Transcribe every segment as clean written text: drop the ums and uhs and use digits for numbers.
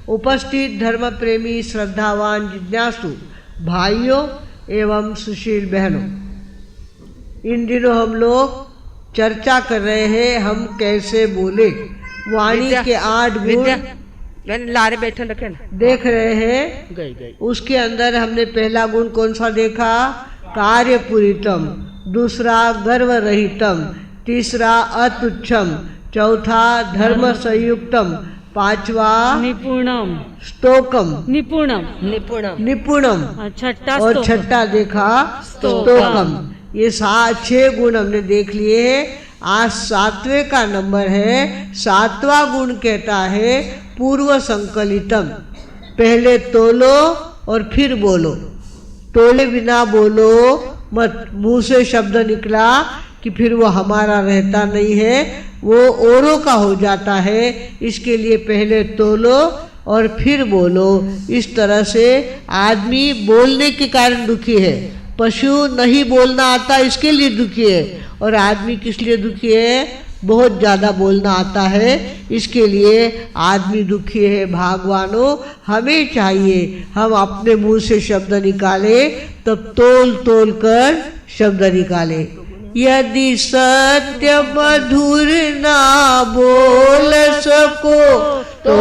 उपस्थित धर्म प्रेमी श्रद्धावान जिज्ञासु भाइयों एवं सुशील बहनों, इन दिनों हम लोग चर्चा कर रहे हैं हम कैसे बोले। वाणी के 8 गुण लारे बैठे रखे देख रहे हैं। गई। उसके अंदर हमने पहला गुण कौन सा देखा? कार्य पूरितम। दूसरा गर्व रहितम। तीसरा अतुच्छम। चौथा धर्म संयुक्तम। पांचवा निपुणम। स्तोकम। निपुणम। और छठा देखा स्तोकम। ये 6 गुण हमने देख लिए हैं। आज 7वें का नंबर है। 7वां गुण कहता है पूर्व संकलितम। पहले तोलो और फिर बोलो। तोले बिना बोलो मत। मुंह से शब्द निकला कि फिर वो हमारा रहता नहीं है, वो औरों का हो जाता है। इसके लिए पहले तोलो और फिर बोलो। इस तरह से आदमी बोलने के कारण दुखी है। पशु नहीं बोलना आता इसके लिए दुखी है, और आदमी किस लिए दुखी है? बहुत ज़्यादा बोलना आता है, इसके लिए आदमी दुखी है। भगवानों, हमें चाहिए हम अपने मुंह से शब्द निकाले तब तोल तोल कर शब्द निकाले। यदि सत्य मधुर ना बोल सको तो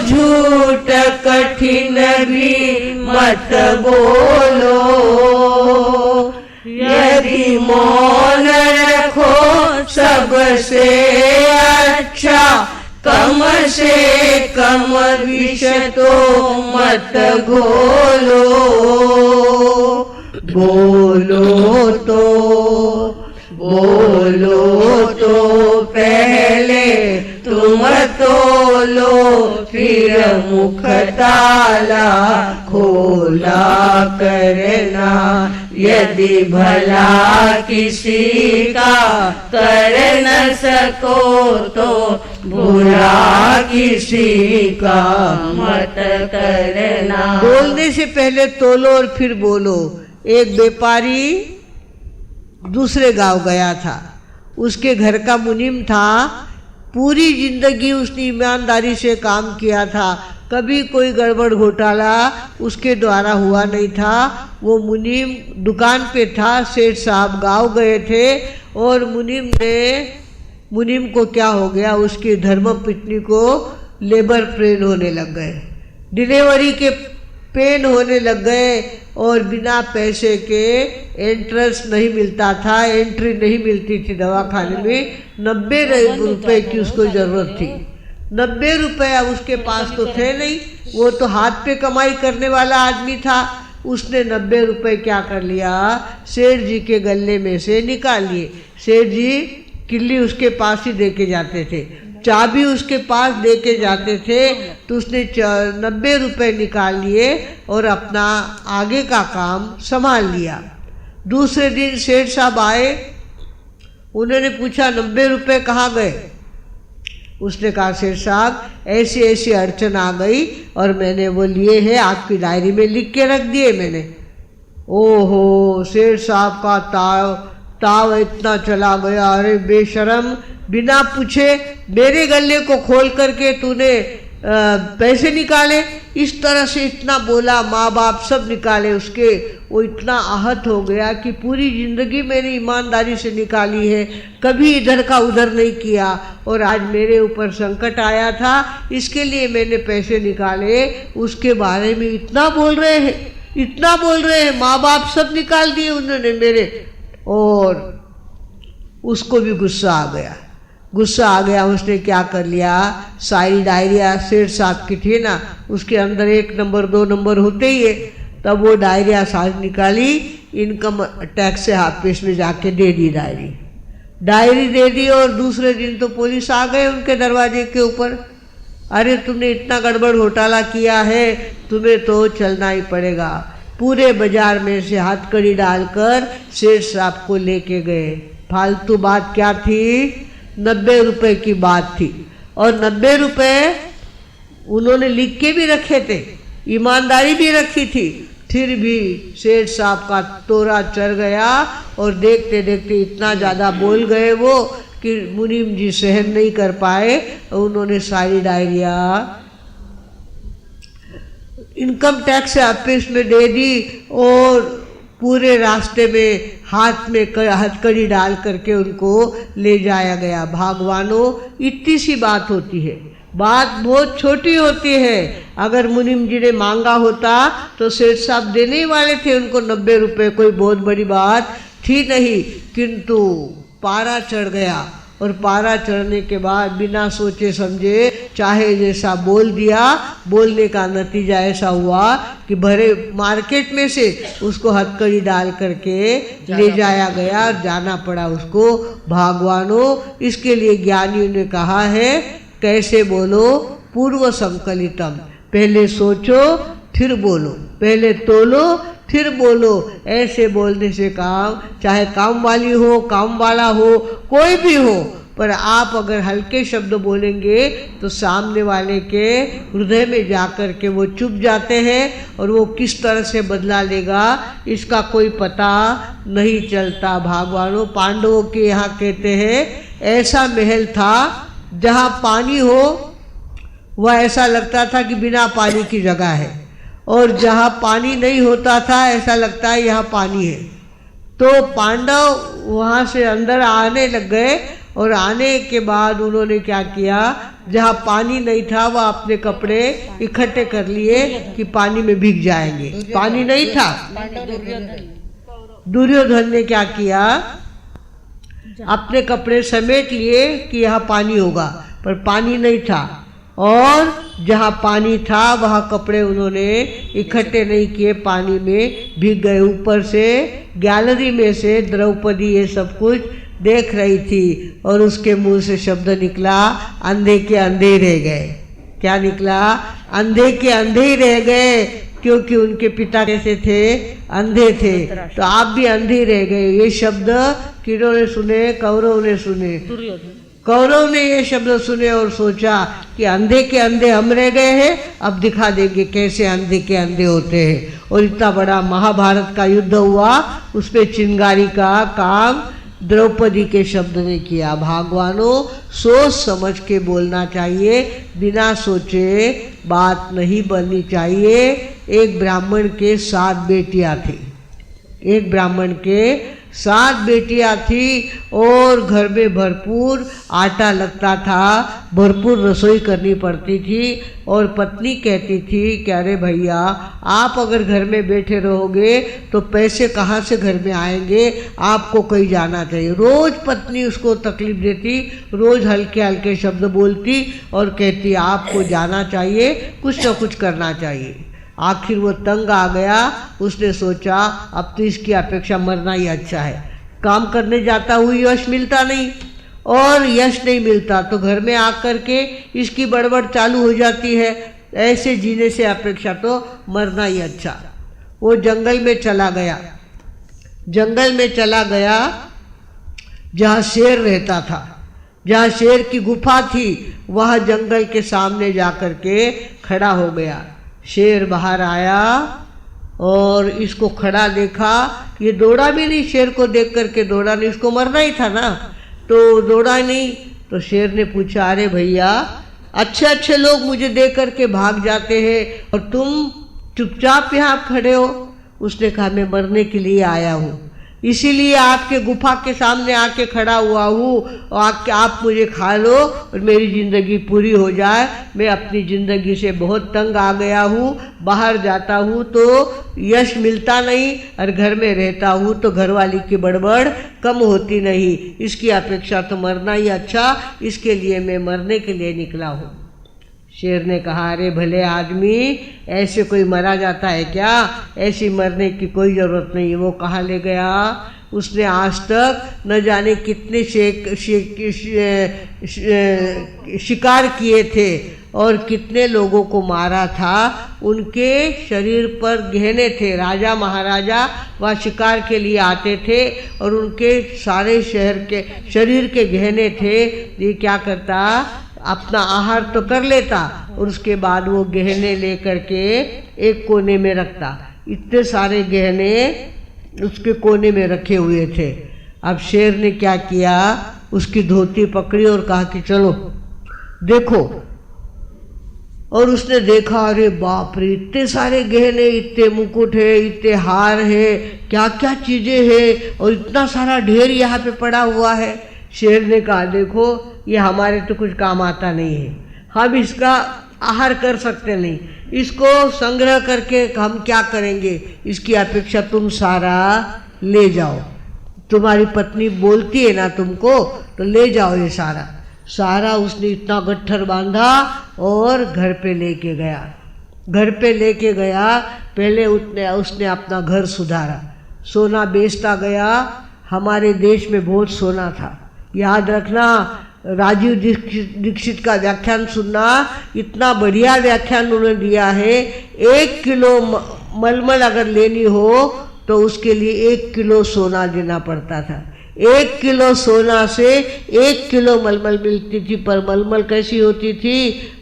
झूठ कठिन भी मत बोलो। यदि मौन रखो सबसे अच्छा, कम से कम विष तो मत घोलो। बोलो तो पहले तुम तोलो, फिर मुख ताला खोला करना। यदि भला किसी का कर न सको तो बुरा किसी का मत करना। बोलने से पहले तोलो और फिर बोलो। एक व्यापारी दूसरे गांव गया था। उसके घर का मुनीम था। पूरी जिंदगी उसने ईमानदारी से काम किया था। कभी कोई गड़बड़ घोटाला उसके द्वारा हुआ नहीं था। वो मुनीम दुकान पे था। सेठ साहब गांव गए थे और मुनीम को क्या हो गया? उसकी धर्मपत्नी को लेबर पेन होने लग गए, डिलीवरी के पेन होने लग गए, और बिना पैसे के एंट्रेंस नहीं मिलता था, एंट्री नहीं मिलती थी दवाखाने में। 90 रुपए की उसको जरूरत थी। 90 रुपये अब उसके पास तो थे नहीं। वो तो हाथ पे कमाई करने वाला आदमी था। उसने 90 रुपये क्या कर लिया? सेठ जी के गले में से निकाल लिए। सेठ जी किल्ली उसके पास ही दे के जाते थे, चाबी उसके पास दे के जाते थे। तो उसने 90 रुपये निकाल लिए और अपना आगे का काम संभाल लिया। दूसरे दिन सेठ साहब आए। उन्होंने पूछा 90 रुपये कहाँ गए? उसने कहा सेठ साहब ऐसी ऐसी अड़चन आ गई और मैंने वो लिए हैं, आपकी डायरी में लिख के रख दिए मैंने। ओहो, सेठ साहब का ताव इतना चला गया। अरे बेशरम, बिना पूछे मेरे गले को खोल करके तूने पैसे निकाले। इस तरह से इतना बोला। माँ बाप सब निकाले उसके। वो इतना आहत हो गया कि पूरी जिंदगी मैंने ईमानदारी से निकाली है, कभी इधर का उधर नहीं किया, और आज मेरे ऊपर संकट आया था इसके लिए मैंने पैसे निकाले। उसके बारे में इतना बोल रहे हैं, माँ बाप सब निकाल दिए उन्होंने मेरे। और उसको भी गुस्सा आ गया। उसने क्या कर लिया? सारी डायरिया सेठ साहब की थी ना, उसके अंदर 1 नंबर 2 नंबर होते ही है। तब वो डायरिया सारी निकाली, इनकम टैक्स ऑफिस में जाके दे दी डायरी दे दी। और दूसरे दिन तो पुलिस आ गए उनके दरवाजे के ऊपर। अरे तुमने इतना गड़बड़ घोटाला किया है, तुम्हें तो चलना ही पड़ेगा। पूरे बाजार में से हथकड़ी डालकर सेठ साहब को लेके गए। फालतू बात क्या थी? 90 रुपए की बात थी। और 90 रुपए उन्होंने लिख के भी रखे थे, ईमानदारी भी रखी थी। फिर भी सेठ साहब का तोरा चढ़ गया और देखते देखते इतना ज़्यादा बोल गए वो कि मुनीम जी सहन नहीं कर पाए और उन्होंने सारी डायरिया इनकम टैक्स ऑफिस में दे दी और पूरे रास्ते में हाथ में हथकड़ी डाल करके उनको ले जाया गया। भगवानों, इतनी सी बात होती है, बात बहुत छोटी होती है। अगर मुनिम जी ने मांगा होता तो सेठ साहब देने वाले थे उनको 90 रुपये, कोई बहुत बड़ी बात थी नहीं। किंतु पारा चढ़ गया और पारा चढ़ने के बाद बिना सोचे समझे चाहे जैसा बोल दिया। बोलने का नतीजा ऐसा हुआ कि भरे मार्केट में से उसको हथकड़ी डाल करके ले जाया गया और जाना पड़ा उसको। भगवानों, इसके लिए ज्ञानियों ने कहा है कैसे बोलो, पूर्व संकलितम, पहले सोचो फिर बोलो, पहले तोलो फिर बोलो। ऐसे बोलने से काम, चाहे काम वाली हो, काम वाला हो, कोई भी हो, पर आप अगर हल्के शब्द बोलेंगे तो सामने वाले के हृदय में जाकर के वो चुप जाते हैं और वो किस तरह से बदला लेगा इसका कोई पता नहीं चलता। भगवानों, पांडवों के यहाँ कहते हैं ऐसा महल था जहाँ पानी हो वह ऐसा लगता था कि बिना पानी की जगह है, और जहाँ पानी नहीं होता था ऐसा लगता है यहाँ पानी है। तो पांडव वहाँ से अंदर आने लग गए और आने के बाद उन्होंने क्या किया, जहाँ पानी नहीं था वह अपने कपड़े इकट्ठे कर लिए कि पानी में भीग जाएंगे। पानी नहीं था। दुर्योधन ने क्या किया, अपने कपड़े समेट लिए कि यहाँ पानी होगा, पर पानी नहीं था। और जहाँ पानी था वहाँ कपड़े उन्होंने इकट्ठे नहीं किए, पानी में भीग गए। ऊपर से गैलरी में से द्रौपदी ये सब कुछ देख रही थी और उसके मुंह से शब्द निकला, अंधे के अंधे रह गए। क्या निकला? अंधे के अंधे ही रह गए, क्योंकि उनके पिता कैसे थे? अंधे थे। तो आप भी अंधे रह गए। ये शब्द किन्होंने सुने? कौरव ने सुने। कौरव ने ये शब्द सुने और सोचा कि अंधे के अंधे हम रह गए हैं, अब दिखा देंगे कैसे अंधे के अंधे होते हैं। और इतना बड़ा महाभारत का युद्ध हुआ, उस पे चिंगारी का काम द्रौपदी के शब्द ने किया। भगवानों, सोच समझ के बोलना चाहिए, बिना सोचे बात नहीं बननी चाहिए। एक ब्राह्मण के 7 बेटियां थी, एक ब्राह्मण के 7 बेटियां थी और घर में भरपूर आटा लगता था, भरपूर रसोई करनी पड़ती थी। और पत्नी कहती थी कि अरे भैया, आप अगर घर में बैठे रहोगे तो पैसे कहाँ से घर में आएंगे, आपको कहीं जाना चाहिए। रोज़ पत्नी उसको तकलीफ देती, रोज़ हल्के हल्के शब्द बोलती और कहती आपको जाना चाहिए, कुछ ना कुछ करना चाहिए। आखिर वो तंग आ गया, उसने सोचा अब तो इसकी अपेक्षा मरना ही अच्छा है। काम करने जाता हुआ यश मिलता नहीं, और यश नहीं मिलता तो घर में आकर के इसकी बड़बड़ चालू हो जाती है। ऐसे जीने से अपेक्षा तो मरना ही अच्छा। वो जंगल में चला गया, जंगल में चला गया जहाँ शेर रहता था, जहाँ शेर की गुफा थी, वहाँ जंगल के सामने जाकर के खड़ा हो गया। शेर बाहर आया और इसको खड़ा देखा, ये दौड़ा भी नहीं, शेर को देख करके दौड़ा नहीं, इसको मरना ही था ना, तो दौड़ा नहीं। तो शेर ने पूछा अरे भैया, अच्छे अच्छे लोग मुझे देख करके भाग जाते हैं और तुम चुपचाप यहाँ खड़े हो। उसने कहा मैं मरने के लिए आया हूँ, इसीलिए आपके गुफा के सामने आके खड़ा हुआ हूँ, और आप मुझे खा लो और मेरी ज़िंदगी पूरी हो जाए। मैं अपनी ज़िंदगी से बहुत तंग आ गया हूँ, बाहर जाता हूँ तो यश मिलता नहीं, और घर में रहता हूँ तो घरवाली की बड़बड़ कम होती नहीं। इसकी अपेक्षा तो मरना ही अच्छा, इसके लिए मैं मरने के लिए निकला हूँ। शेर ने कहा अरे भले आदमी, ऐसे कोई मरा जाता है क्या? ऐसी मरने की कोई ज़रूरत नहीं है। वो कहाँ ले गया? उसने आज तक न जाने कितने शिकार किए थे और कितने लोगों को मारा था। उनके शरीर पर गहने थे, राजा महाराजा वह शिकार के लिए आते थे और उनके सारे शहर के शरीर के गहने थे। ये क्या करता, अपना आहार तो कर लेता और उसके बाद वो गहने लेकर के एक कोने में रखता। इतने सारे गहने उसके कोने में रखे हुए थे। अब शेर ने क्या किया, उसकी धोती पकड़ी और कहा कि चलो देखो और उसने देखा, अरे बाप रे, इतने सारे गहने, इतने मुकुट है, इतने हार है, क्या क्या चीजें हैं, और इतना सारा ढेर यहाँ पे पड़ा हुआ है। शेर ने कहा, देखो ये हमारे तो कुछ काम आता नहीं है, हम इसका आहार कर सकते नहीं, इसको संग्रह करके हम क्या करेंगे, इसकी अपेक्षा तुम सारा ले जाओ, तुम्हारी पत्नी बोलती है ना तुमको, तो ले जाओ ये सारा। सारा उसने इतना गट्ठर बांधा और घर पे लेके गया। घर पे लेके गया, पहले उसने अपना घर सुधारा, सोना बेचता गया। हमारे देश में बहुत सोना था, याद रखना। राजीव दीक्षित का व्याख्यान सुनना, इतना बढ़िया व्याख्यान उन्होंने दिया है। 1 किलो मलमल अगर लेनी हो तो उसके लिए 1 किलो सोना देना पड़ता था। 1 किलो सोना से 1 किलो मलमल मिलती थी। पर मलमल कैसी होती थी,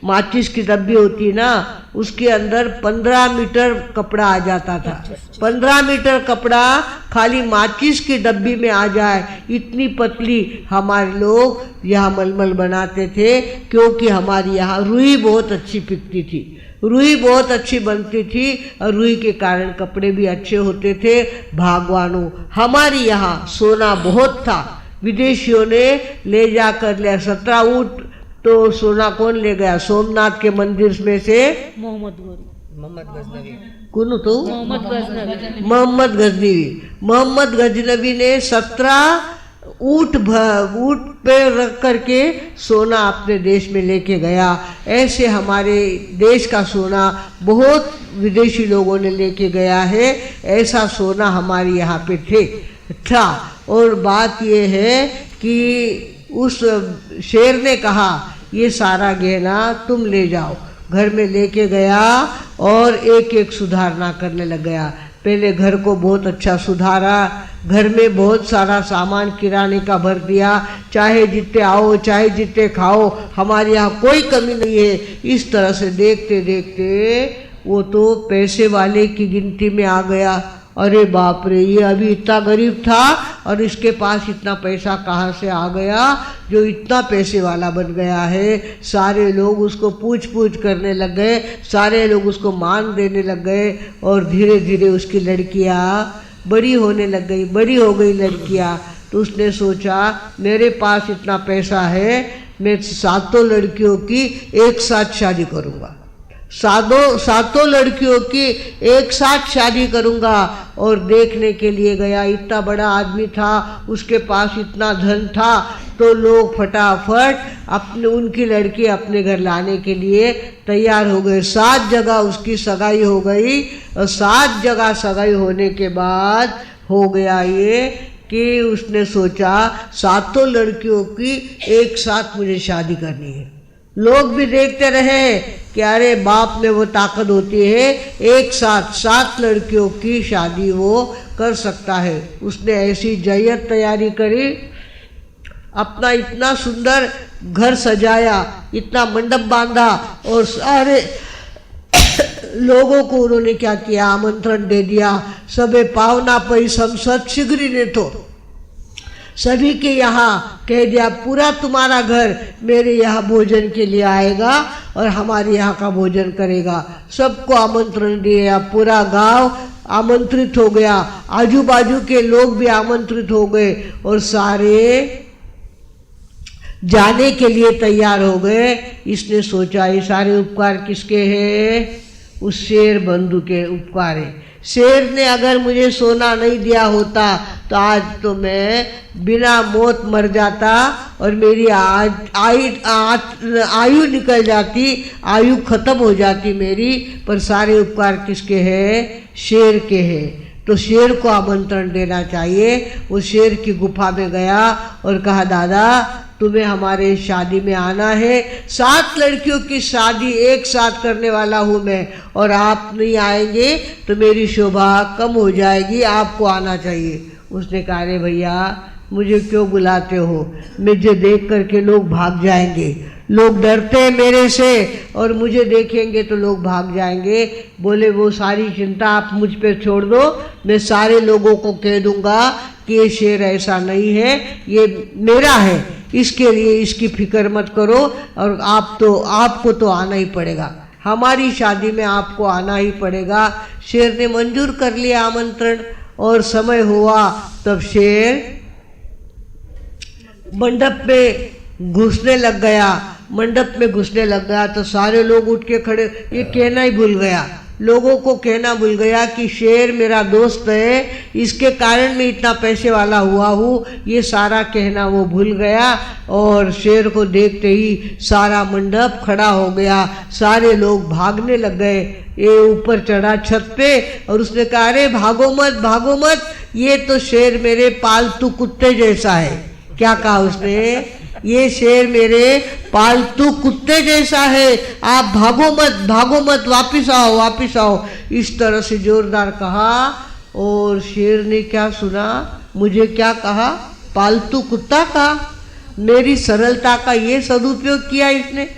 माचिस की डब्बी होती ना, उसके अंदर 15 मीटर कपड़ा आ जाता था। 15 मीटर कपड़ा खाली माचिस की डब्बी में आ जाए, इतनी पतली हमारे लोग यहाँ मलमल बनाते थे। क्योंकि हमारी यहाँ रुई बहुत अच्छी पिकती थी, रुई बहुत अच्छी बनती थी, और रुई के कारण कपड़े भी अच्छे होते थे। भागवानों, हमारी यहाँ सोना बहुत था, विदेशियों ने ले जाकर लिया। 17 ऊँट तो सोना कौन ले गया? सोमनाथ के मंदिर में से मोहम्मद गजनवी। कौन तो? मोहम्मद गजनवी ने 17 ऊँट पे रख करके सोना अपने देश में लेके गया। ऐसे हमारे देश का सोना बहुत विदेशी लोगों ने लेके गया है। ऐसा सोना हमारे यहाँ पे था। और बात ये है कि उस शेर ने कहा, ये सारा गहना तुम ले जाओ। घर में लेके गया और एक एक सुधारना करने लग गया। पहले घर को बहुत अच्छा सुधारा, घर में बहुत सारा सामान किराने का भर दिया, चाहे जितने आओ चाहे जितने खाओ, हमारे यहाँ कोई कमी नहीं है। इस तरह से देखते देखते वो तो पैसे वाले की गिनती में आ गया। अरे बाप रे, ये अभी इतना गरीब था और इसके पास इतना पैसा कहाँ से आ गया जो इतना पैसे वाला बन गया है। सारे लोग उसको पूछ पूछ करने लग गए, सारे लोग उसको मान देने लग गए। और धीरे धीरे उसकी लड़कियाँ बड़ी होने लग गई, बड़ी हो गई लड़कियाँ। तो उसने सोचा, मेरे पास इतना पैसा है, मैं 7 लड़कियों की एक साथ शादी करूँगा, सातों लड़कियों की एक साथ शादी करूँगा। और देखने के लिए गया, इतना बड़ा आदमी था, उसके पास इतना धन था, तो लोग फटाफट उनकी लड़की अपने घर लाने के लिए तैयार हो गए। 7 जगह उसकी सगाई हो गई। और 7 जगह सगाई होने के बाद हो गया ये कि उसने सोचा 7 लड़कियों की एक साथ मुझे शादी करनी है। लोग भी देखते रहे कि अरे बाप में वो ताकत होती है, एक साथ 7 लड़कियों की शादी वो कर सकता है। उसने ऐसी जय्यत तैयारी करी, अपना इतना सुंदर घर सजाया, इतना मंडप बांधा, और सारे लोगों को उन्होंने क्या किया, आमंत्रण दे दिया। सबे पावना पई संसद शीघ्र ने तो सभी के यहाँ कह दिया, पूरा तुम्हारा घर मेरे यहाँ भोजन के लिए आएगा और हमारे यहाँ का भोजन करेगा। सबको आमंत्रण दिया, पूरा गांव आमंत्रित हो गया, आजू बाजू के लोग भी आमंत्रित हो गए और सारे जाने के लिए तैयार हो गए। इसने सोचा, ये सारे उपकार किसके हैं? उस शेर बंधु के उपकार है। शेर ने अगर मुझे सोना नहीं दिया होता तो आज तो मैं बिना मौत मर जाता और मेरी आयु निकल जाती, आयु खत्म हो जाती मेरी। पर सारे उपकार किसके हैं? शेर के हैं। तो शेर को आमंत्रण देना चाहिए। वो शेर की गुफा में गया और कहा, दादा तुम्हें हमारे शादी में आना है। 7 लड़कियों की शादी एक साथ करने वाला हूँ मैं, और आप नहीं आएंगे तो मेरी शोभा कम हो जाएगी, आपको आना चाहिए। उसने कहा, अरे भैया मुझे क्यों बुलाते हो? मुझे देख करके लोग भाग जाएंगे, लोग डरते हैं मेरे से और मुझे देखेंगे तो लोग भाग जाएंगे। बोले, वो सारी चिंता आप मुझ पे छोड़ दो, मैं सारे लोगों को कह दूंगा कि ये शेर ऐसा नहीं है, ये मेरा है, इसके लिए इसकी फिक्र मत करो, और आपको तो आना ही पड़ेगा। हमारी शादी में आपको आना ही पड़ेगा। शेर ने मंजूर कर लिया आमंत्रण, और समय हुआ तब शेर मंडप में घुसने लग गया। मंडप में घुसने लग गया तो सारे लोग उठ के खड़े, ये कहना ही भूल गया, लोगों को कहना भूल गया कि शेर मेरा दोस्त है, इसके कारण मैं इतना पैसे वाला हुआ हूँ, ये सारा कहना वो भूल गया। और शेर को देखते ही सारा मंडप खड़ा हो गया, सारे लोग भागने लग गए। ये ऊपर चढ़ा छत पे और उसने कहा, अरे भागो मत भागो मत, ये तो शेर मेरे पालतू कुत्ते जैसा है। क्या कहा उसने? ये शेर मेरे पालतू कुत्ते जैसा है, आप भागो मत, वापिस आओ वापिस आओ। इस तरह से जोरदार कहा। और शेर ने क्या सुना, मुझे क्या कहा? पालतू कुत्ता कहा। मेरी सरलता का ये सदुपयोग किया इसने,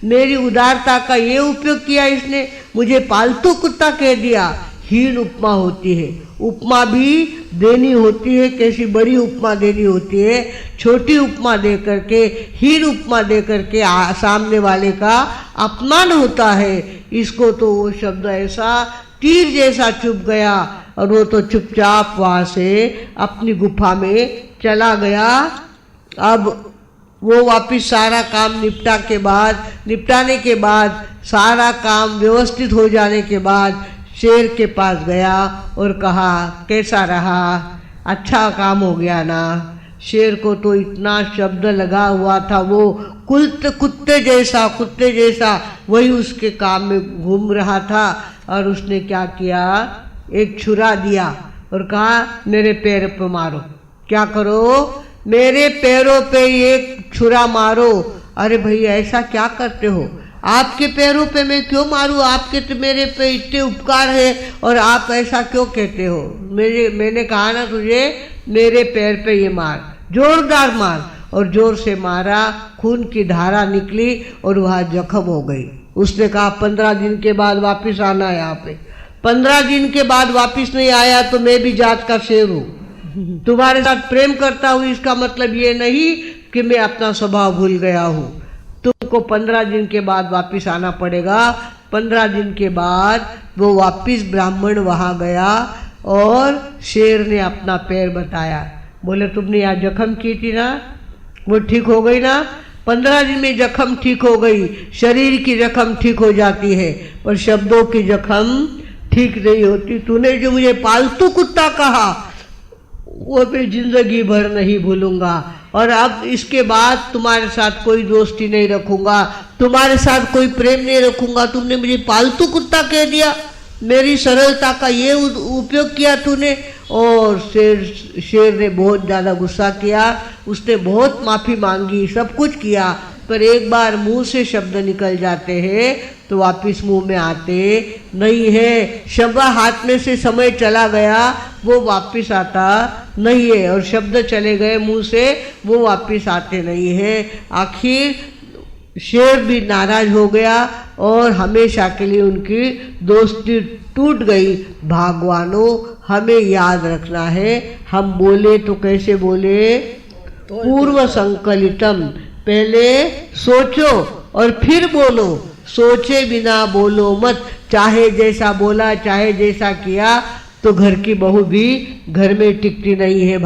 मेरी उदारता का ये उपयोग किया इसने, मुझे पालतू कुत्ता कह दिया। हीन उपमा होती है, उपमा भी देनी होती है, कैसी बड़ी उपमा देनी होती है। छोटी उपमा दे करके, हीन उपमा दे करके सामने वाले का अपमान होता है। इसको तो वो शब्द ऐसा तीर जैसा चुभ गया और वो तो चुपचाप वहाँ से अपनी गुफा में चला गया। अब वो वापिस सारा काम निपटाने के बाद सारा काम व्यवस्थित हो जाने के बाद शेर के पास गया और कहा, कैसा रहा? अच्छा काम हो गया ना? शेर को तो इतना शब्द लगा हुआ था, वो कुत्ते जैसा वही उसके काम में घूम रहा था। और उसने क्या किया, एक छुरा दिया और कहा, मेरे पैर पे मारो। क्या करो? मेरे पैरों पे एक छुरा मारो। अरे भैया ऐसा क्या करते हो? आपके पैरों पे मैं क्यों मारूं? आपके तो मेरे पे इतने उपकार है और आप ऐसा क्यों कहते हो? मैंने कहा ना तुझे, मेरे पैर पे ये मार, जोरदार मार। और जोर से मारा, खून की धारा निकली और वहाँ जख्म हो गई। उसने कहा 15 दिन के बाद वापिस आना है यहाँ पे। 15 दिन के बाद वापिस नहीं आया तो मैं भी जात का शेर हूँ, तुम्हारे साथ प्रेम करता हूँ, इसका मतलब ये नहीं कि मैं अपना स्वभाव भूल गया हूँ। तुमको 15 दिन के बाद वापिस आना पड़ेगा। 15 दिन के बाद वो वापिस ब्राह्मण वहाँ गया और शेर ने अपना पैर बताया। बोले, तुमने यहाँ जख्म की थी ना, वो ठीक हो गई ना? 15 दिन में जख्म ठीक हो गई। शरीर की जख्म ठीक हो जाती है पर शब्दों की जख्म ठीक नहीं होती। तूने जो मुझे पालतू कुत्ता कहा वो मैं जिंदगी भर नहीं भूलूंगा, और अब इसके बाद तुम्हारे साथ कोई दोस्ती नहीं रखूंगा, तुम्हारे साथ कोई प्रेम नहीं रखूंगा। तुमने मुझे पालतू कुत्ता कह दिया, मेरी सरलता का ये उपयोग किया तूने। और शेर ने बहुत ज़्यादा गुस्सा किया, उसने बहुत माफ़ी मांगी, सब कुछ किया, पर एक बार मुंह से शब्द निकल जाते हैं तो वापिस मुंह में आते नहीं है। शब्द हाथ में से समय चला गया, वो वापिस आता नहीं है, और शब्द चले गए मुंह से, वो वापिस आते नहीं है। आखिर शेर भी नाराज हो गया और हमेशा के लिए उनकी दोस्ती टूट गई। भगवानों, हमें याद रखना है, हम बोले तो कैसे बोले? पूर्व संकलितम, पहले सोचो और फिर बोलो, सोचे बिना बोलो मत। चाहे जैसा बोला, चाहे जैसा किया, तो घर की बहू भी घर में टिकती नहीं है।